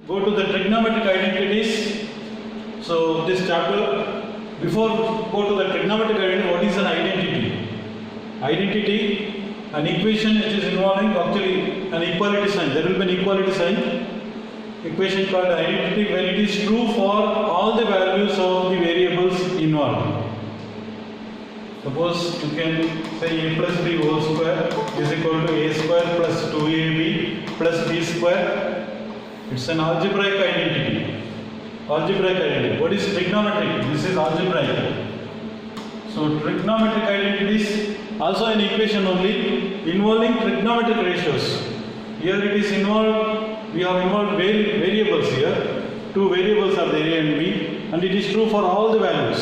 go to the trigonometric identities. So this chapter, before go to the trigonometric identity, what is an identity? Identity, an equation which is involving actually an equality sign. There will be an equality sign. Equation called identity when it is true for all the values of the variables involved. Suppose you can say a plus b whole square is equal to a square plus 2ab plus b square. It's an algebraic identity. Algebraic identity. What is trigonometric? This is algebraic. So trigonometric identities also an equation only involving trigonometric ratios. Here it is involved. We have involved variables here. Two variables are there, a and b, and it is true for all the values.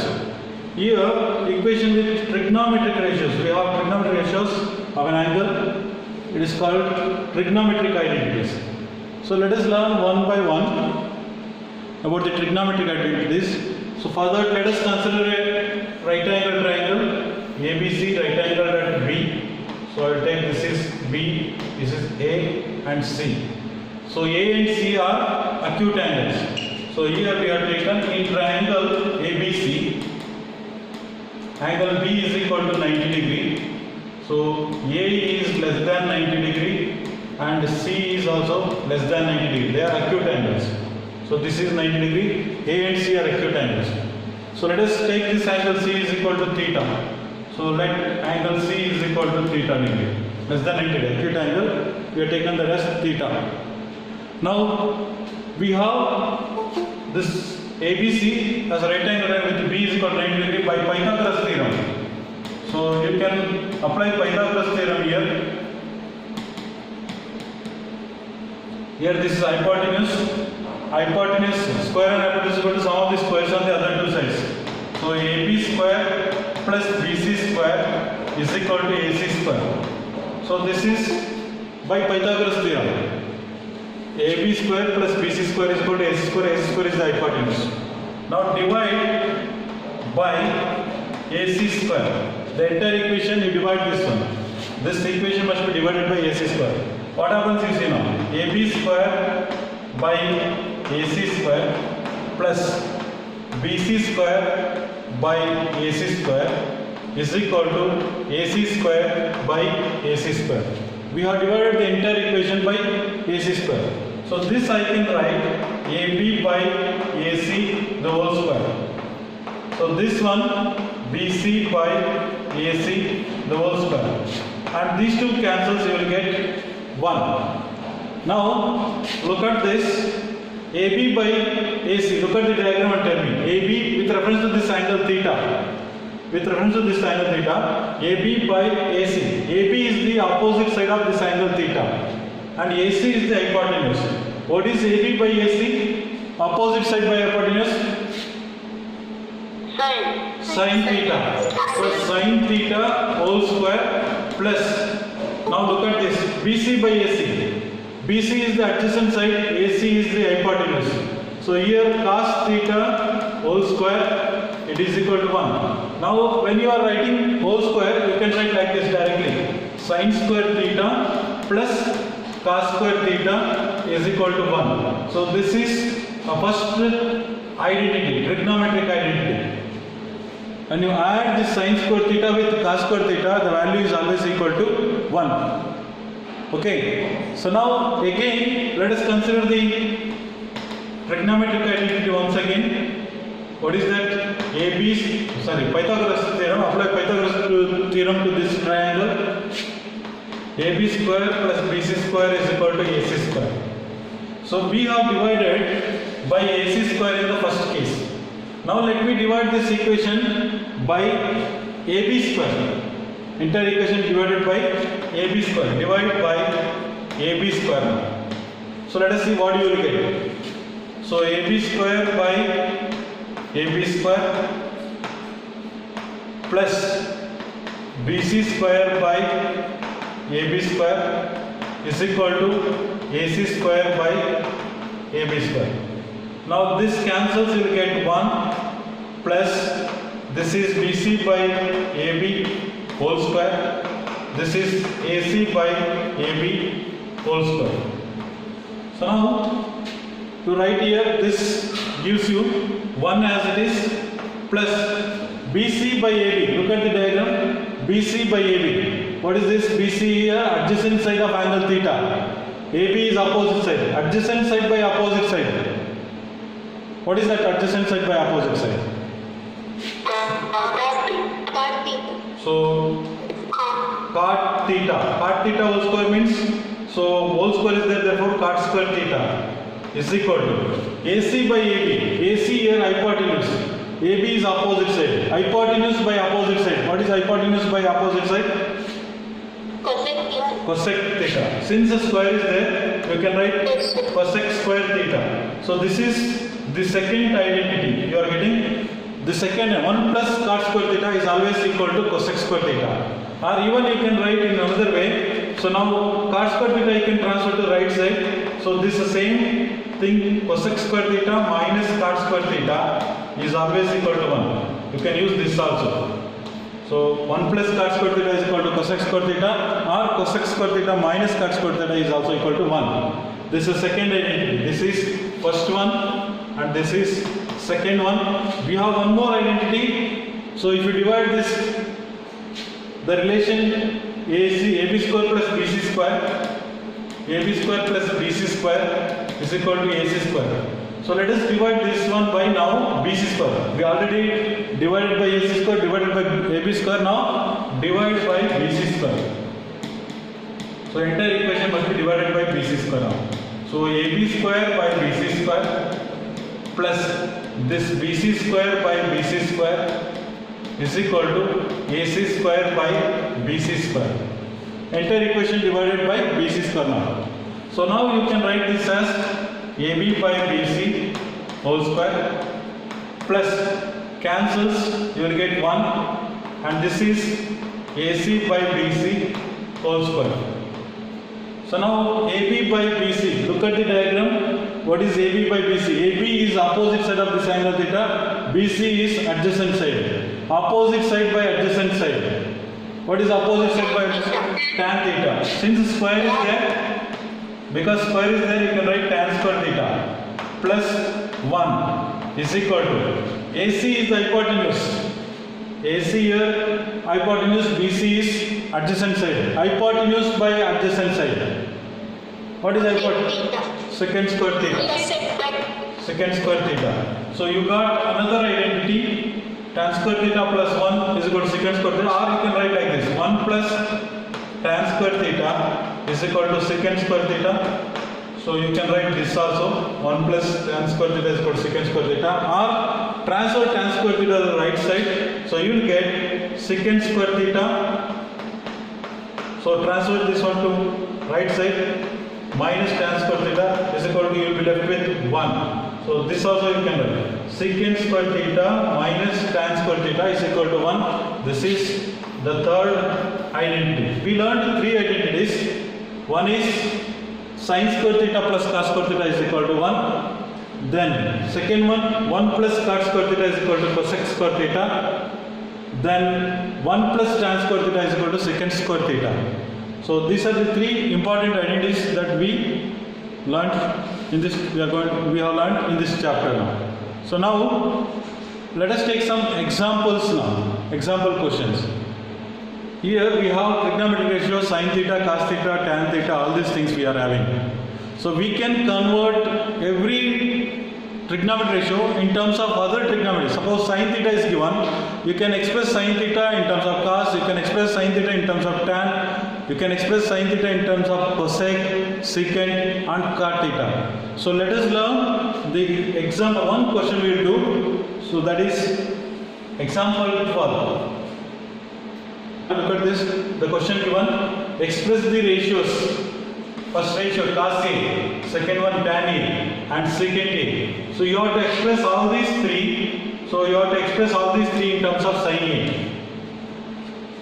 Here, equation with trigonometric ratios. We have trigonometric ratios of an angle. It is called trigonometric identities. So let us learn one by one about the trigonometric identities. So for that, let us consider a right angle triangle, ABC, right angle at B. So I will take this is B, this is A and C. So A and C are acute angles. So here we have taken in triangle ABC. Angle B is equal to 90 degree. So A is less than 90 degree and C is also less than 90 degree. They are acute angles. So this is 90 degree. A and C are acute angles. So let us take this angle C is equal to theta. So let angle C is equal to theta degree. Less than 90 degree. Acute angle. We have taken the rest theta. Now we have this ABC as a right angle with B is equal to 90 degree by Pythagoras theorem. So you can apply Pythagoras theorem here. Here this is hypotenuse. Hypotenuse square and hypotenuse is equal to sum of the squares on the other two sides. So AB square plus BC square is equal to AC square. So this is by Pythagoras theorem. AB square plus BC square is equal to AC square. AC square is the hypotenuse. Now divide by AC square. The entire equation you divide this one. This equation must be divided by AC square. What happens you see now? AB square by AC square plus BC square by AC square is equal to AC square by AC square. We have divided the entire equation by AC square. So this I can write AB by AC the whole square. So this one BC by AC the whole square. And these two cancels, you will get 1. Now look at this. AB by AC. Look at the diagram and tell me. AB with reference to this angle theta. With reference to this angle theta. AB by AC. AB is the opposite side of this angle theta. And AC is the hypotenuse. What is AB by AC? Opposite side by hypotenuse? Sin theta. So sin theta whole square plus. Now look at this. BC by AC. BC is the adjacent side. AC is the hypotenuse. So here cos theta whole square, it is equal to 1. Now when you are writing whole square, you can write like this directly. Sin square theta plus cos square theta is equal to 1. So this is a first identity, trigonometric identity. When you add this sin square theta with cos square theta, the value is always equal to 1. Okay. So now again, let us consider the trigonometric identity once again. What is that? Pythagoras theorem. Apply Pythagoras theorem to this triangle. AB square plus BC square is equal to AC square. So we have divided by AC square in the first case. Now let me divide this equation by AB square. Entire equation divided by AB square. Divide by AB square. So let us see what you will get. So AB square by AB square plus BC square by AB square is equal to AC square by AB square. Now this cancels, you will get 1 plus this is BC by AB whole square. This is AC by AB whole square. So now to write here, this gives you 1 as it is plus BC by AB. Look at the diagram. BC by AB. What is this? BC here, adjacent side of angle theta. AB is opposite side. Adjacent side by opposite side. What is that adjacent side by opposite side? So cot theta. Cot theta whole square means, so whole square is there, therefore cot square theta is equal to AC by AB. AC here hypotenuse. AB is opposite side. Hypotenuse by opposite side. What is hypotenuse by opposite side? Cosec theta. Since the square is there, you can write cosec square theta. So this is the second identity. You are getting the second 1 plus cot square theta is always equal to cosec square theta. Or even you can write in another way. So now cot square theta you can transfer to the right side. So this is the same thing, cosec square theta minus cot square theta is always equal to 1. You can use this also. So 1 plus cot square theta is equal to cosec square theta, or cosec square theta minus cot square theta is also equal to 1. This is second identity. This is first one and this is second one. We have one more identity. So if you divide this, the relation AB square plus BC square, AB square plus BC square is equal to AC square. So let us divide this one by now BC square. We already divided by AC square, divided by AB square. Now divide by BC square. So entire equation must be divided by BC square now. So AB square by BC square plus this BC square by BC square is equal to AC square by BC square. Entire equation divided by BC square now. So now you can write this as AB by BC whole square plus cancels, you will get 1, and this is AC by BC whole square. So now AB by BC, look at the diagram. What is AB by BC? AB is opposite side of this angle theta, BC is adjacent side. Opposite side by adjacent side. What is opposite side by adjacent? Tan theta. Since square is there, because square is there, you can write tan square theta plus 1 is equal to AC is the hypotenuse. AC here, hypotenuse, BC is adjacent side. Hypotenuse by adjacent side. What is hypotenuse? Secant square theta. Secant square theta. So you got another identity. Tan square theta plus 1 is equal to secant square theta. Or you can write like this: 1 plus tan square theta is equal to secant square theta. So you can write this also: 1 plus tan square theta is equal to secant square theta. Or transfer tan square theta to the right side. So you will get secant square theta. So transfer this one to right side. Minus tan square theta is equal to, you will be left with 1. So this also you can write. Secant square theta minus tan square theta is equal to 1. This is the third identity. We learned 3 identities. One is sin square theta plus cos square theta is equal to 1. Then second one, 1 plus cot square theta is equal to cosec square theta. Then 1 plus tan square theta is equal to secant square theta. So these are the 3 important identities that we learned in this. We have learned in this chapter now. So now let us take some examples now. Example questions. Here we have trigonometric ratio, sin theta, cos theta, tan theta, all these things we are having. So we can convert every trigonometric ratio in terms of other trigonometry. Suppose sin theta is given, you can express sin theta in terms of cos, you can express sin theta in terms of tan, you can express sin theta in terms of cosec, secant and cot theta. So let us learn the example. One question we will do. So that is example 12. Look at this, the question given: express the ratios. First ratio cos A, second one tan A and secant A. So you have to express all these 3. So you have to express all these 3 in terms of sin A.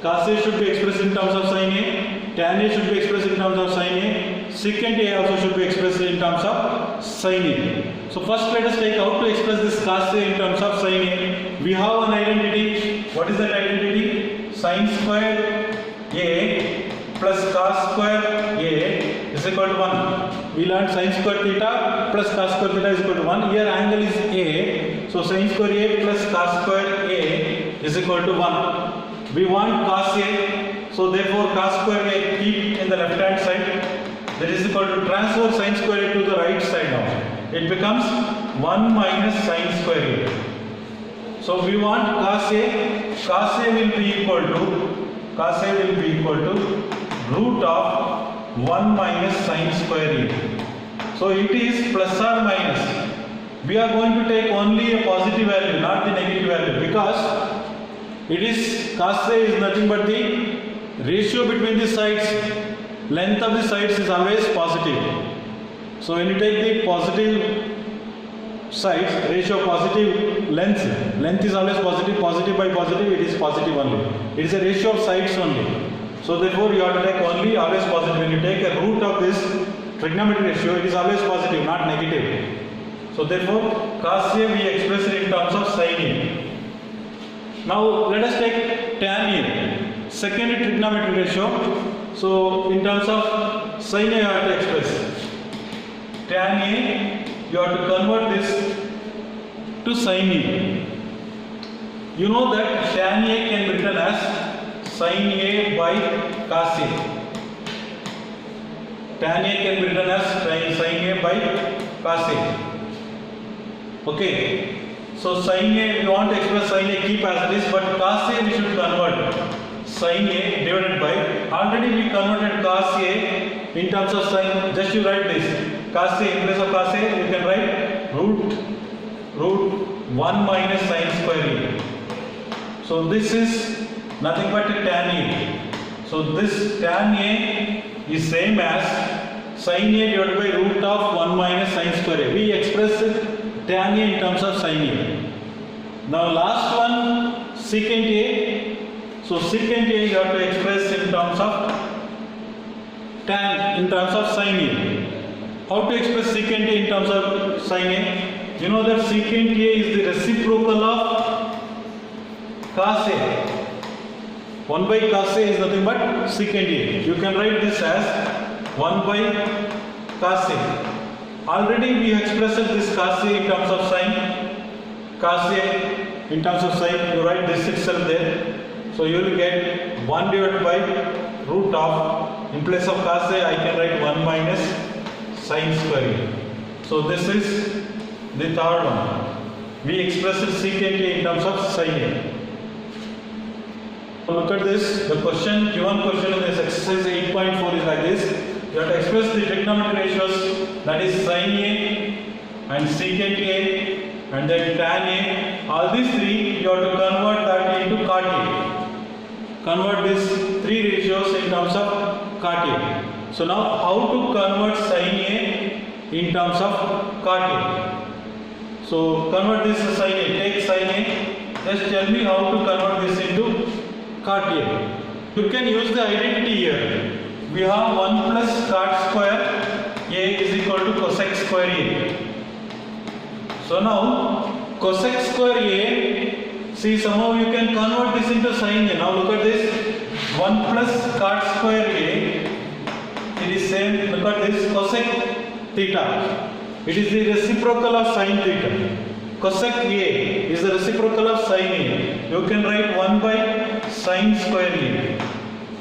Cos A should be expressed in terms of sin A, tan A should be expressed in terms of sin A, secant A also should be expressed in terms of sin A. So first let us take how to express this cos A in terms of sin A. We have an identity. What is that identity? Sin square A plus cos square A is is equal to 1. We learned sin square theta plus cos square theta is equal to 1. Here angle is A. So sin square A plus cos square A is equal to 1. We want cos A. So therefore cos square A keep in the left hand side. That is equal to transfer sin square A to the right side now. It becomes 1 minus sin square A. So we want cos A. Cos A will be equal to root of 1 minus sin square A. So it is plus or minus. We are going to take only a positive value, not the negative value, because it is cos A is nothing but the ratio between the sides. Length of the sides is always positive. So when you take the positive sides, ratio of positive length is always positive. Positive by positive, it is positive only. It is a ratio of sides only. So therefore you have to take only always positive. When you take a root of this trigonometric ratio, it is always positive, not negative. So therefore cos A we express it in terms of sin A. Now let us take tan A, second trigonometric ratio. So in terms of sin A you have to express tan A, you have to convert this to sin A. You know that tan A can be written as sin A by cos A. Tan A can be written as sin A by cos A. Okay. So sin A, we want to express sin A, keep as it is, but cos A we should convert. Sin A divided by, already we converted cos A in terms of sin, just you write this. Cos A, in place of cos A, you can write root 1 minus sin square A. So this is nothing but tan A. So this tan A is same as sin A divided by root of 1 minus sin square A. We express tan A in terms of sin A. Now last one, secant A. So secant A you have to express in terms of tan, in terms of sin A. How to express secant A in terms of sin A? You know that secant A is the reciprocal of cos A. 1 by cos A is nothing but secant A. You can write this as 1 by cos A. Already we expressed this cos A in terms of sin. Cos A in terms of sin, you write this itself there. So you will get 1 divided by root of, in place of cos A I can write 1 minus sin square A. So this is the third one. We expressed secant A in terms of sin A. Look at this, the question, given question in this exercise 8.4 is like this. You have to express the trigonometric ratios, that is sin A and secant A and then tan A. All these three you have to convert that into cot A. Convert these three ratios in terms of cot A. So now how to convert sin A in terms of cot A? So convert this to sin A, take sin A, just tell me how to convert this into cot A. You can use the identity here. We have 1 plus cot square A is equal to cosec square A. So now cosec square A, see somehow you can convert this into sin A. Now look at this, 1 plus cot square A, it is same, look at this, cosec theta. It is the reciprocal of sin theta. Cosec A is the reciprocal of sin A. You can write 1 by sin square A.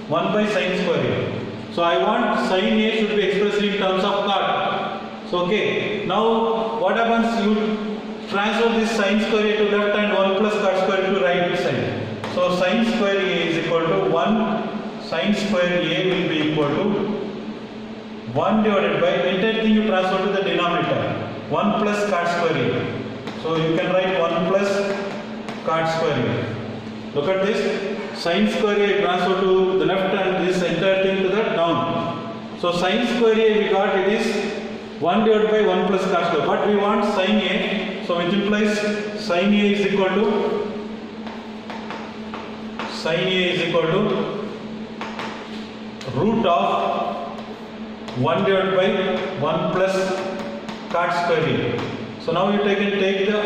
1 by sin square A. So I want sin A should be expressed in terms of cot. So okay, now what happens, you transfer this sin square A to left and 1 plus cot square A to right side. So sin square A is equal to 1, sin square A will be equal to 1 divided by, entire thing you transfer to the denominator, 1 plus cot square A. So you can write 1 plus cot square A. Look at this, sin square A transfer to the left and this entire thing to the down. So sin square A we got, it is 1 divided by 1 plus cot square, but we want sin A, so which implies sin A is equal to root of 1 divided by 1 plus cot square A. So now you take the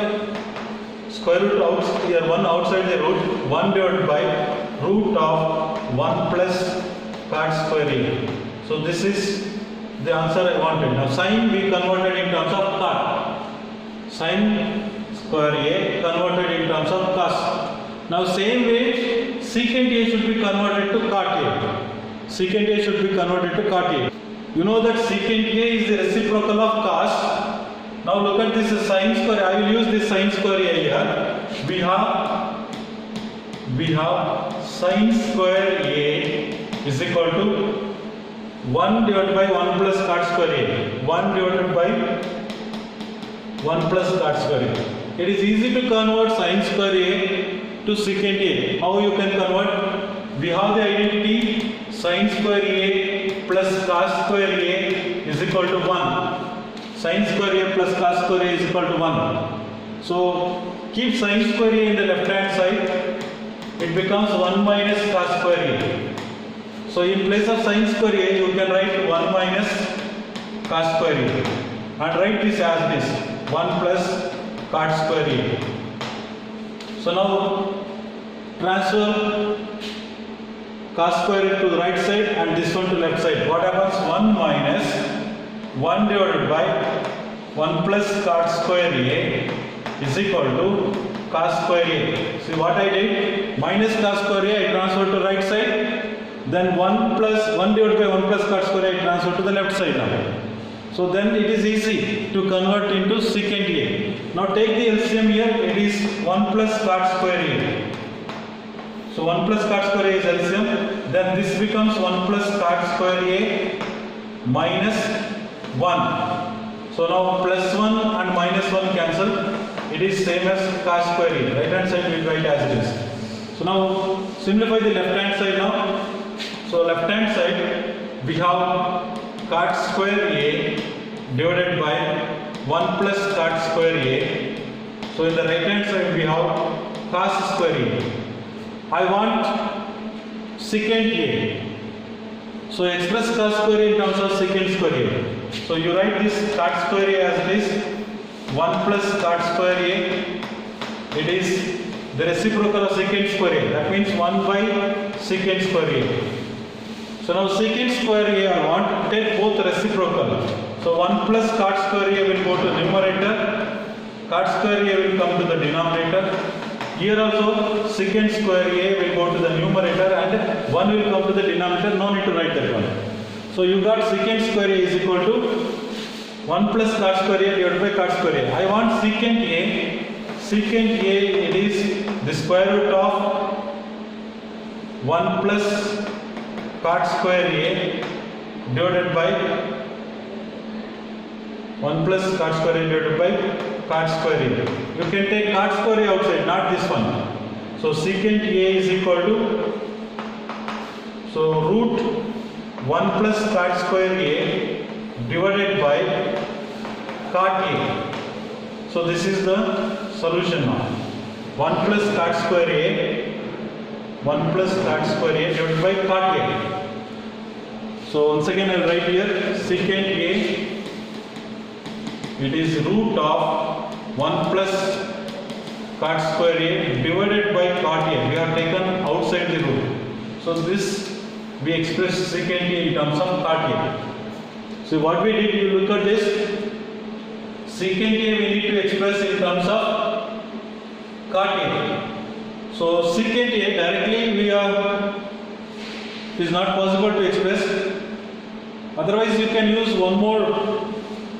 square root out here, 1 outside the root, 1 divided by root of 1 plus cot square A. So this is the answer I wanted. Now sine we converted in terms of cot. Sine square A converted in terms of cos. Now same way secant A should be converted to cot A. Secant A should be converted to cot A. You know that secant A is the reciprocal of cos. Now look at this sine square. I will use this sine square A here. We have sine square A is equal to 1 divided by 1 plus cot square A. 1 divided by 1 plus cot square A. It is easy to convert sine square A to secant A. How you can convert? We have the identity sine square A plus cos square A is equal to 1. Sine square A plus cos square A is equal to 1. So keep sine square A in the left hand side. It becomes 1 minus cos square A. So in place of sine square A, you can write 1 minus cos square A. And write this as this, 1 plus cot square A. So now transfer cos square A to the right side and this one to left side. What happens? 1 minus 1 divided by 1 plus cot square A is equal to cos square A. See what I did? Minus cos square A I transfer to right side. Then 1 divided by 1 plus cot square A I transfer to the left side now. So then it is easy to convert into secant A. Now take the LCM here. It is 1 plus cot square A. So 1 plus cot square A is LCM. Then this becomes 1 plus cot square A minus 1. So now plus 1 and minus 1 cancel. It is same as cos square A. Right hand side we will write as it is. So now simplify the left hand side now. So left hand side we have cot square A divided by 1 plus cot square A. So in the right hand side we have cos square A. I want secant A. So express cos square A in terms of secant square A. So you write this cot square A as it is 1 plus cot square A. It is the reciprocal of secant square A. That means 1 by secant square A. So now secant square A I want to take both reciprocal. So 1 plus cot square A will go to numerator. Cot square A will come to the denominator. Here also secant square A will go to the numerator and 1 will come to the denominator. No need to write that one. So you got secant square A is equal to 1 plus cot square A divided by cot square A. I want secant A. Secant A, it is the square root of 1 plus cot square A divided by 1 plus cot square A divided by cot square A. You can take cot square A outside, not this one. So secant A is equal to, so root 1 plus cot square A divided by cot A. So this is the solution now. 1 plus cot square A, 1 plus cot square A divided by cot A. So once again I will write here secant A, it is root of 1 plus cot square A divided by cot A. We have taken outside the root. So this we express secant A in terms of cot A. So what we did, you look at this, secant A we need to express in terms of cot A. So secant A directly it is not possible to express. Otherwise you can use one more.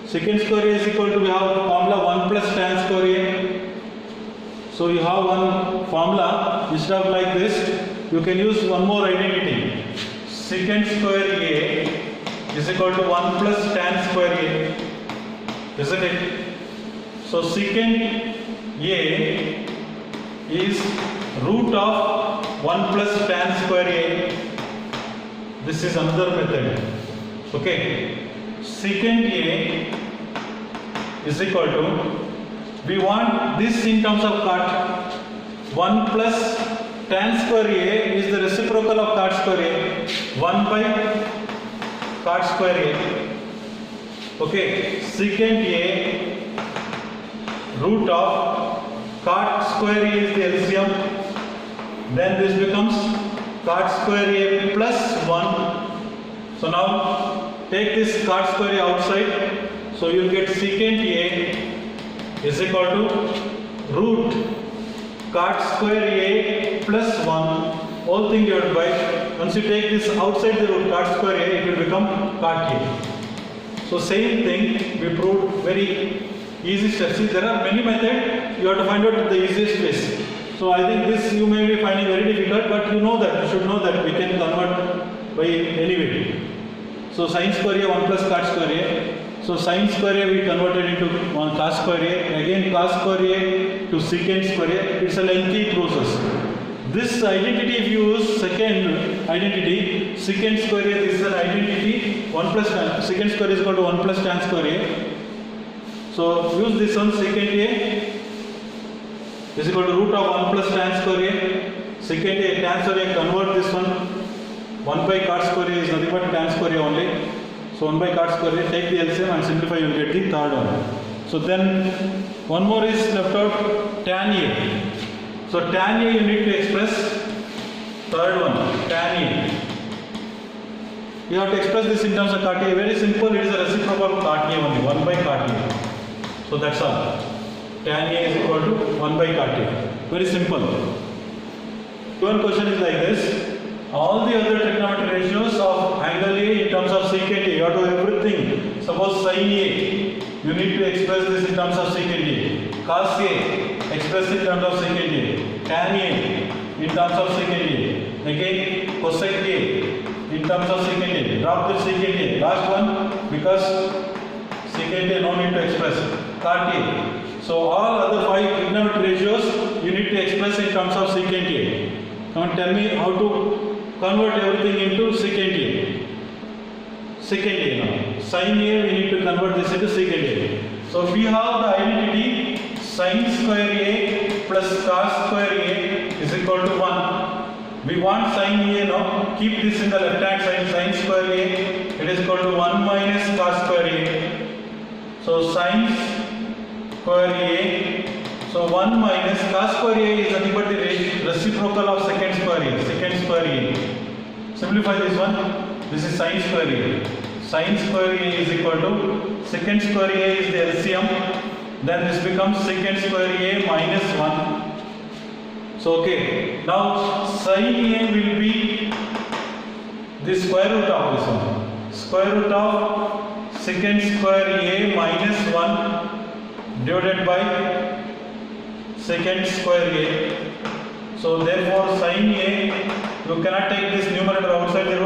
Secant square A is equal to, we have formula 1 plus tan square A. So you have one formula. Instead of like this, you can use one more identity. Secant square A is equal to 1 plus tan square A. Isn't it? So secant A is root of 1 plus tan square A. This is another method. Okay. Secant A is equal to, we want this in terms of cot. 1 plus tan square A is the reciprocal of cot square A. 1 by cot square A. Okay. Secant A, root of cot square A is the LCM. Then this becomes cot square A plus 1. So now take this cot square A outside, so you will get secant A is equal to root cot square A plus 1 whole thing divided by, once you take this outside the root cot square A, it will become cot A. So same thing we proved, very easy steps. See, there are many methods, you have to find out the easiest ways. So I think this you may be finding very difficult, but you know that, you should know that we can convert by any way. So sin square A 1 plus cot square A. So sin square A we converted into 1 cos square A, again cos square A to secant square A. It's a lengthy process. This identity, if you use second identity, secant square A, this is an identity, 1 plus tan, secant square is equal to 1 plus tan square A. So use this one, secant A is equal to root of 1 plus tan square A. Secant A, tan square A, convert this one, 1 by cot square A is nothing but tan square A only. So 1 by cot square A, take the LCM and simplify, you will get the third one. So then one more is left out, tan A. So tan A you need to express, third one, tan A. You have to express this in terms of cot A. Very simple, it is a reciprocal of cot A only, 1 by cot A. So that's all. Tan A is equal to 1 by cot A. Very simple. One question is like this. All the other trigonometric ratios of angle A in terms of secant A, you have to do everything. Suppose sin A, you need to express this in terms of secant A. Cos A, express it in terms of secant A. Tan A, in terms of secant A. Again, cosec A, in terms of secant A. Drop the secant A. Last one, because secant A no need to express. Cot A. So all other 5 trigonometric ratios you need to express in terms of secant A. Now tell me how to convert everything into secant A. Secant A now. Sin A we need to convert this into secant A. So if we have the identity sin square A plus cos square A is equal to 1. We want sin A now. Keep this in the left hand side, sin square A, it is equal to 1 minus cos square A. So sin square A, so 1 minus cos square A is nothing but the reciprocal of secant square A, secant square A. Simplify this one, this is sin square A. Sin square A is equal to, secant square A is the LCM, then this becomes secant square A minus 1. So okay, now sin A will be the square root of this one. Square root of secant square A minus 1 divided by secant square A. So therefore sin A, you cannot take this numerator outside the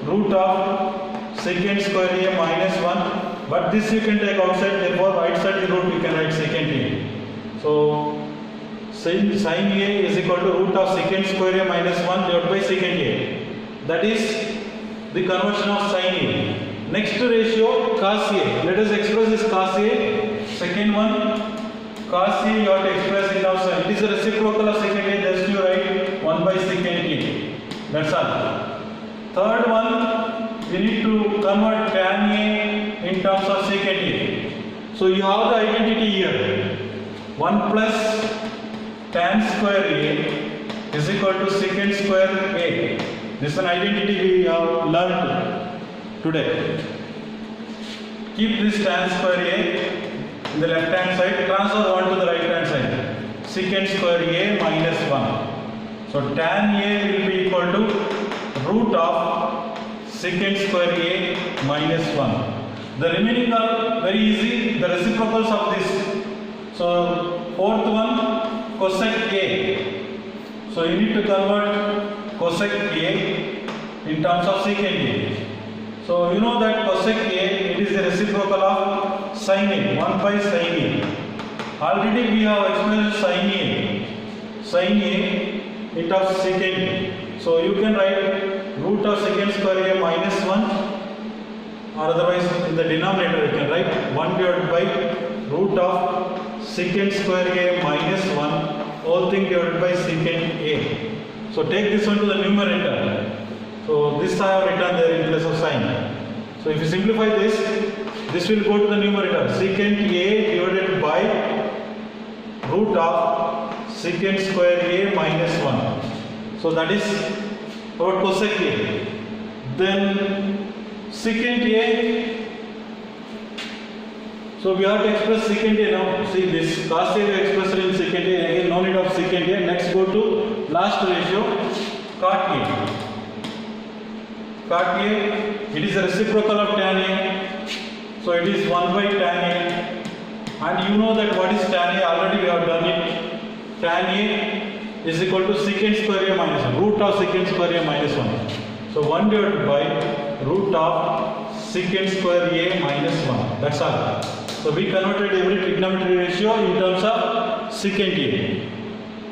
root of secant square A minus 1, but this you can take outside, therefore right side the root you can write secant A. So sin A is equal to root of secant square A minus 1 divided by secant A. That is the conversion of sin A. Next ratio, cos A. Let us express this cos A. Second one, cos A you have to express in terms of, it is a reciprocal of secant A, just you write 1 by secant A. That's all. Third one, we need to convert tan A in terms of secant A. So you have the identity here. 1 plus tan square A is equal to secant square A. This is an identity we have learned today. Keep this tan square A in the left hand side, transfer 1 to the right hand side. Secant square A minus 1. So tan A will be equal to root of secant square A minus 1. The remaining are very easy, the reciprocals of this. So fourth one, cosec A. So you need to convert cosec A in terms of secant A. So you know that cosec A, it is the reciprocal of sin A, 1 by sin A. Already we have expressed sin A in terms of secant A. So you can write root of secant square A minus 1, or otherwise in the denominator you can write 1 divided by root of secant square A minus 1 whole thing divided by secant A. So take this one to the numerator. So this I have written there in place of sin. So if you simplify this will go to the numerator. Secant A divided by root of secant square A minus 1. So that is our cosec A. Then secant A. So we have to express secant A now. See this cos A we expressed in secant A. Again no need of secant A. Next go to last ratio cot A. Cot A, it is a reciprocal of tan A. So it is 1 by tan A. And you know that what is tan A, already we have done it. Tan A is equal to secant square A minus 1, root of secant square A minus 1. So 1 divided by root of secant square A minus 1. That's all. So we converted every trigonometry ratio in terms of secant A.